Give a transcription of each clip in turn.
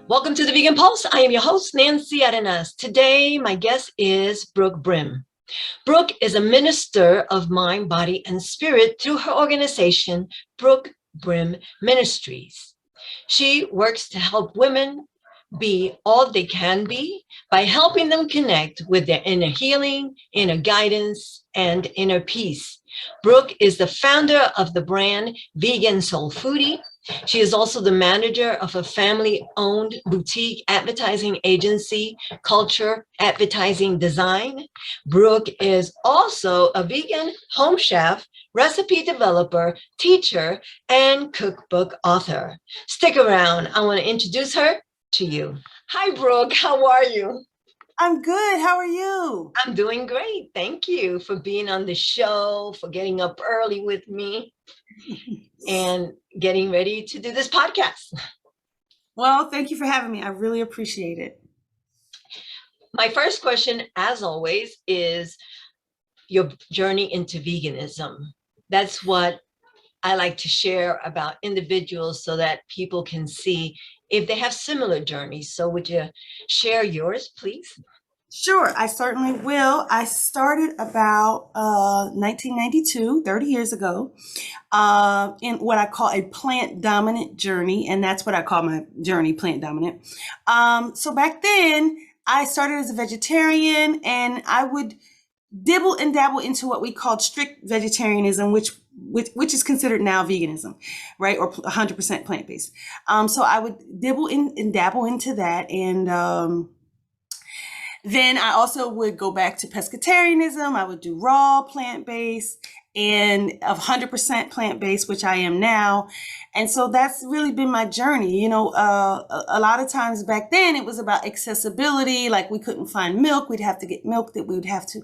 Welcome to the Vegan Pulse. I am your host, Nancy Arenas. Today, my guest is Brooke Brimm. Brooke is a minister of mind, body, and spirit through her organization, Brooke Brimm Ministries. She works to help women be all they can be by helping them connect with their inner healing, inner guidance, and inner peace. Brooke is the founder of the brand Vegan Soul Foodie. She is also the manager of a family-owned boutique advertising agency, Culture Advertising Design. Brooke is also a vegan home chef, recipe developer, teacher, and cookbook author. Stick around. I want to introduce her to you. Hi, Brooke. How are you? I'm good. How are you? I'm doing great. Thank you for being on the show, for getting up early with me and getting ready to do this podcast. Well, thank you for having me. I really appreciate it. My first question, as always, is your journey into veganism. That's what I like to share about individuals so that people can see if they have similar journeys. So would you share yours, please? Sure, I certainly will. I started about 1992, 30 years ago, in what I call a plant dominant journey. And that's what I call my journey, plant dominant. So back then, I started as a vegetarian, and I would dibble and dabble into what we called strict vegetarianism, which is considered now veganism, right? Or 100% plant-based. So I would dibble in and dabble into that. And then I also would go back to pescatarianism. I would do raw plant-based and of 100% plant-based, which I am now. And so that's really been my journey. You know, a lot of times back then it was about accessibility. Like we couldn't find milk. We'd have to get milk that we would have to,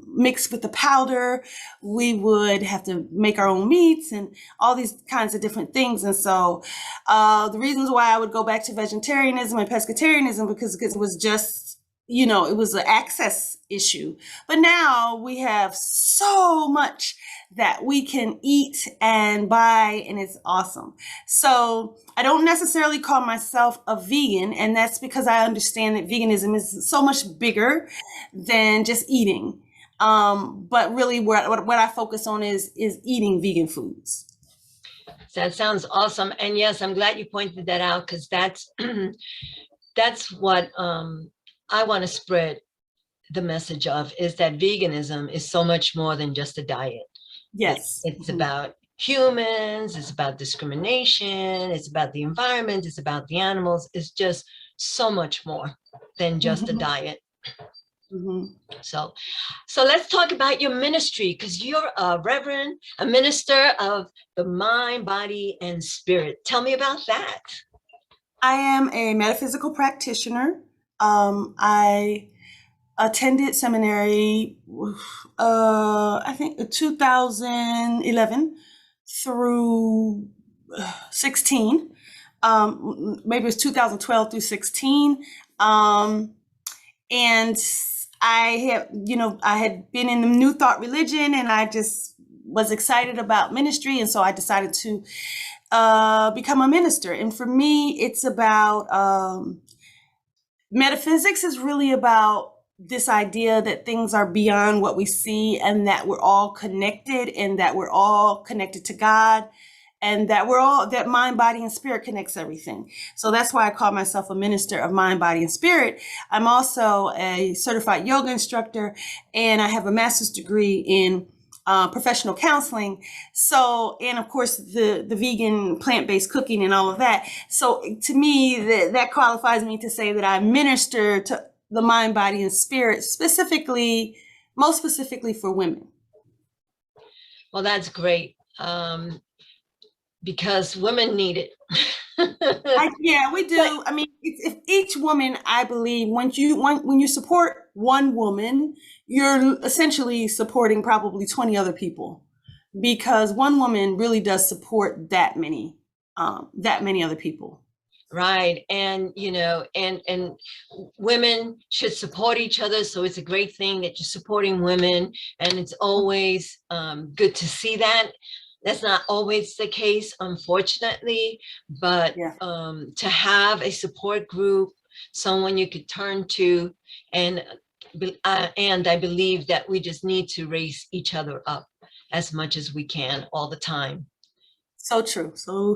mix with the powder. We would have to make our own meats and all these kinds of different things. And so the reasons why I would go back to vegetarianism and pescatarianism because it was just, it was an access issue. But now we have so much that we can eat and buy, and it's awesome. So I don't necessarily call myself a vegan, and that's because I understand that veganism is so much bigger than just eating. But really what I focus on is eating vegan foods. That sounds awesome. And yes, I'm glad you pointed that out because that's what I want to spread the message of, is that veganism is so much more than just a diet. Yes. It's about humans, it's about discrimination, it's about the environment, it's about the animals. It's just so much more than just a diet. So let's talk about your ministry, because you're a reverend, a minister of the mind, body, and spirit. Tell me about that. I am a metaphysical practitioner. I attended seminary, I think 2011 through 16. Maybe it was 2012 through 16. And I had been in the New Thought religion, and I just was excited about ministry. And so I decided to become a minister. And for me, it's about metaphysics is really about this idea that things are beyond what we see, and that we're all connected, and that we're all connected to God, and that that mind, body, and spirit connects everything. So that's why I call myself a minister of mind, body, and spirit. I'm also a certified yoga instructor, and I have a master's degree in professional counseling. So, and of course the vegan plant-based cooking and all of that. So to me, that qualifies me to say that I minister to the mind, body, and spirit, most specifically for women. Well, that's great. Because women need it. Yeah, we do. I mean, if each woman, I believe, when you support one woman, you're essentially supporting probably 20 other people, because one woman really does support that many other people. Right. And, and women should support each other. So it's a great thing that you're supporting women, and it's always good to see that. That's not always the case, unfortunately, but Yeah. to have a support group, someone you could turn to, and I believe that we just need to raise each other up as much as we can all the time. So true. So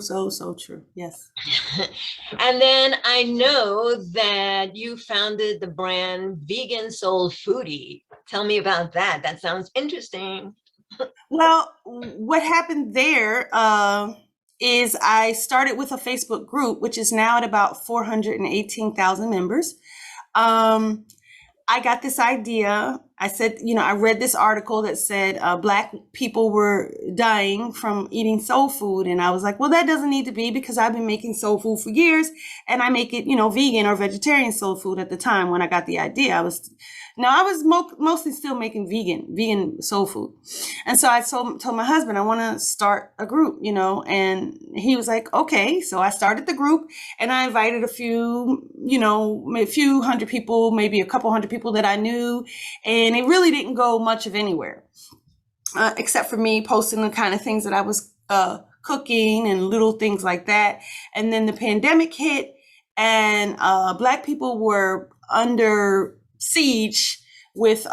true. Yes. And then I know that you founded the brand Vegan Soul Foodie. Tell me about that. That sounds interesting. Well, what happened there is I started with a Facebook group, which is now at about 418,000 members. Um, I got this idea. I said, I read this article that said Black people were dying from eating soul food. And I was like, well, that doesn't need to be, because I've been making soul food for years, and I make it, vegan or vegetarian soul food at the time when I got the idea. I was mostly still making vegan soul food. And so I told my husband, I want to start a group, and he was like, okay. So I started the group, and I invited a few hundred people, maybe a couple hundred people that I knew. And it really didn't go much of anywhere, except for me posting the kind of things that I was cooking and little things like that. And then the pandemic hit, and Black people were under siege with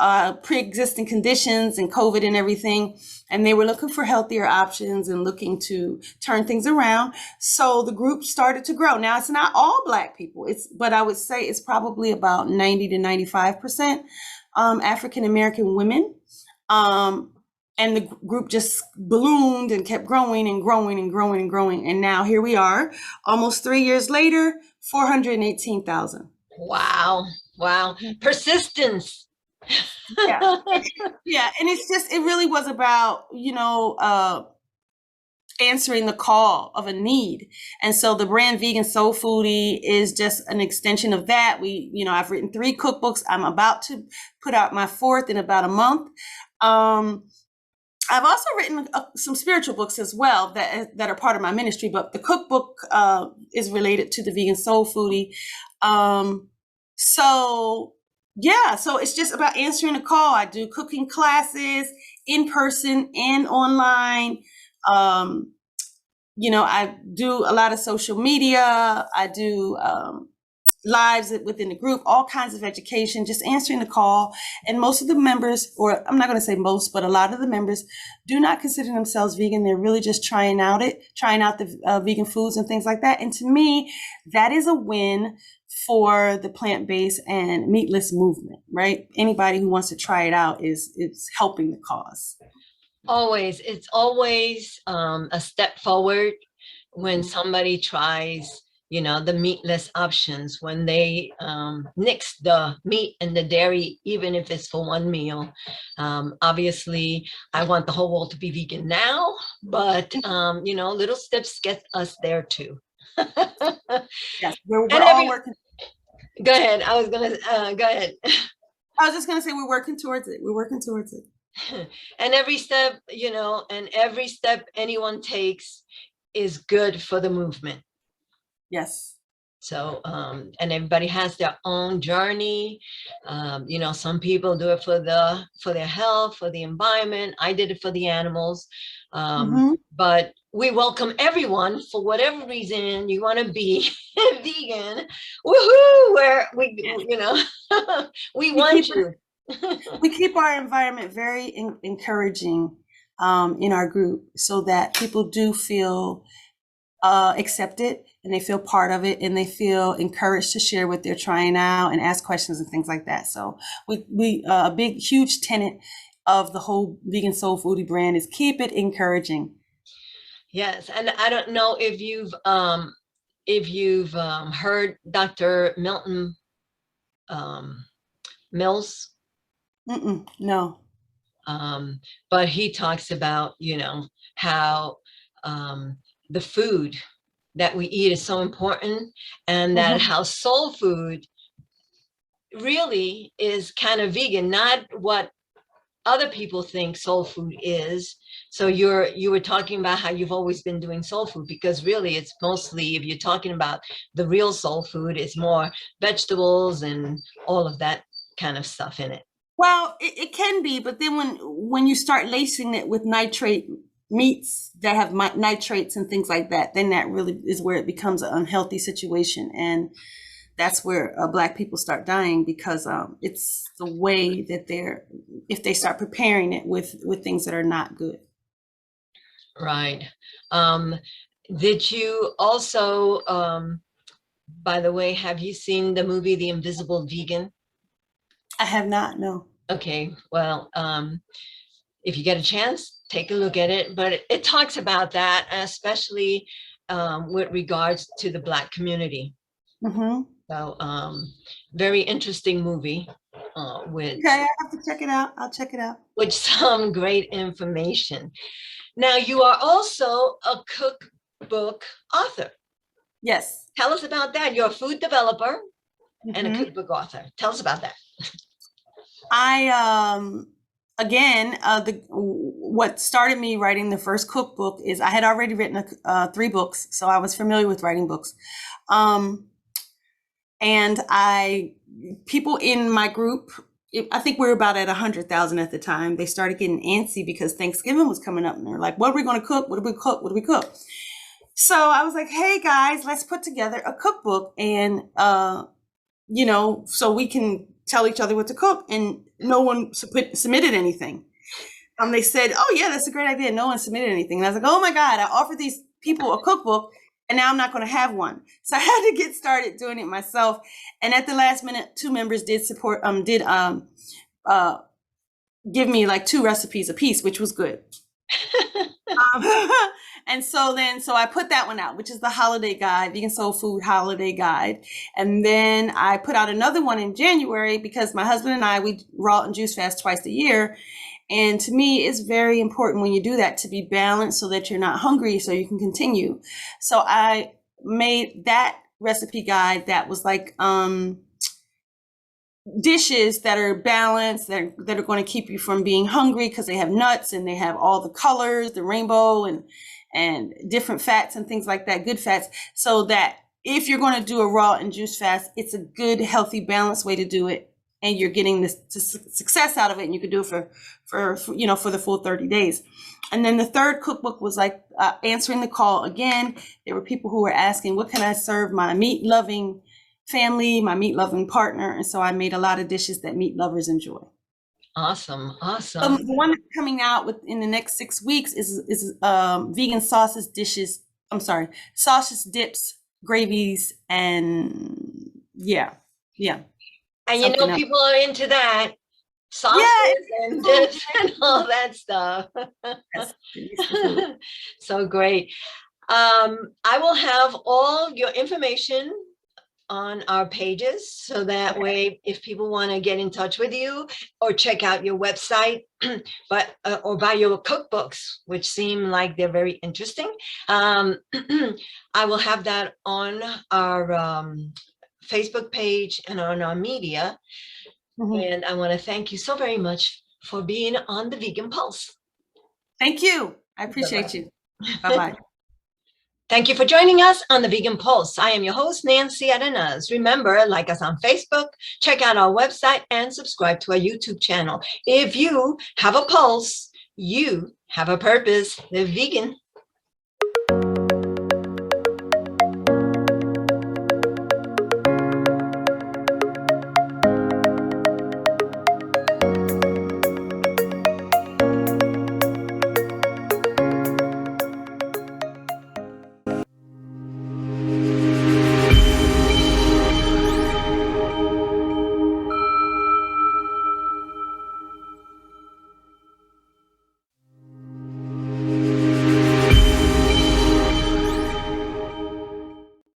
pre-existing conditions and COVID and everything. And they were looking for healthier options and looking to turn things around. So the group started to grow. Now, it's not all Black people, but I would say it's probably about 90 to 95% African-American women. And the group just ballooned and kept growing and growing and growing and growing. And now here we are, almost 3 years later, 418,000. Wow. Wow. Persistence. Yeah. Yeah. And it really was about, answering the call of a need. And so the brand Vegan Soul Foodie is just an extension of that. I've written 3 cookbooks. I'm about to put out my 4th in about a month. I've also written some spiritual books as well that are part of my ministry, but the cookbook is related to the Vegan Soul Foodie. So it's just about answering the call. I do cooking classes in person and online. I do a lot of social media. I do lives within the group, all kinds of education, just answering the call. And most of the members, or I'm not going to say most, but a lot of the members do not consider themselves vegan. They're really just trying out the vegan foods and things like that. And to me, that is a win for the plant-based and meatless movement, right? Anybody who wants to try it out is helping the cause. It's always a step forward when somebody tries, the meatless options, when they nix the meat and the dairy, even if it's for one meal. Obviously, I want the whole world to be vegan now, but little steps get us there too. Yes, we're all working. Go ahead. I was gonna go ahead. I was just gonna say we're working towards it. We're working towards it. And every step, every step anyone takes is good for the movement. Yes. So, and everybody has their own journey. Some people do it for their health, for the environment. I did it for the animals. But we welcome everyone for whatever reason you want to be vegan. Woohoo! We want you. We keep our environment very encouraging in our group, so that people do feel accepted, and they feel part of it, and they feel encouraged to share what they're trying out and ask questions and things like that. So we a big, huge tenet of the whole Vegan Soul Foodie brand is keep it encouraging. Yes, and I don't know if you've heard Dr. Milton Mills. No. But he talks about, how the food that we eat is so important, and that how soul food really is kind of vegan, not what other people think soul food is. So you were talking about how you've always been doing soul food, because really it's mostly, if you're talking about the real soul food, it's more vegetables and all of that kind of stuff in it. Well, it can be, but then when you start lacing it with nitrate meats that have nitrates and things like that, then that really is where it becomes an unhealthy situation. And that's where Black people start dying, because it's the way that if they start preparing it with things that are not good. Right. Did you also, by the way, have you seen the movie The Invisible Vegan? I have not, no. Okay, well, if you get a chance, take a look at it. But it talks about that, especially with regards to the Black community. Mm-hmm. So, very interesting movie with Okay, I have to check it out. I'll check it out. With some great information. Now, you are also a cookbook author. Yes. Tell us about that. You're a food developer and a Mm-hmm. cookbook author. Tell us about that. Again, what started me writing the first cookbook is I had already written 3 books, so I was familiar with writing books. And people in my group, I think we were about at 100,000 at the time. They started getting antsy because Thanksgiving was coming up, and they're like, "What are we going to cook? What do we cook? What do we cook?" So I was like, "Hey guys, let's put together a cookbook, and so we can tell each other what to cook." And no one submitted anything. They said, "Oh yeah, that's a great idea." No one submitted anything. And I was like, "Oh my God, I offered these people a cookbook and now I'm not going to have one." So I had to get started doing it myself. And at the last minute, 2 members did give me like 2 recipes a piece, which was good. And so I put that one out, which is the holiday guide, vegan soul food holiday guide. And then I put out another one in January because my husband and I, we raw and juice fast twice a year. And to me, it's very important when you do that to be balanced so that you're not hungry so you can continue. So I made that recipe guide that was like dishes that are balanced, that are going to keep you from being hungry, because they have nuts and they have all the colors, the rainbow and different fats and things like that, good fats, so that if you're going to do a raw and juice fast, it's a good, healthy, balanced way to do it. And you're getting this success out of it, and you can do it for the full 30 days. And then the third cookbook was like answering the call again. There were people who were asking, what can I serve my meat-loving family, my meat-loving partner? And so I made a lot of dishes that meat lovers enjoy. Awesome. The one that's coming out in the next 6 weeks is vegan sauces, dips, gravies, and yeah. And people are into that. Sauces and dips and all that stuff. So great. I will have all your information on our pages, so that way if people want to get in touch with you or check out your website, or buy your cookbooks, which seem like they're very interesting, I will have that on our Facebook page and on our media. Mm-hmm. And I want to thank you so very much for being on the Vegan Pulse. Thank you. I appreciate you. Bye-bye. Thank you for joining us on the Vegan Pulse. I am your host, Nancy Arenas. Remember, like us on Facebook, check out our website, and subscribe to our YouTube channel. If you have a pulse, you have a purpose. Live vegan.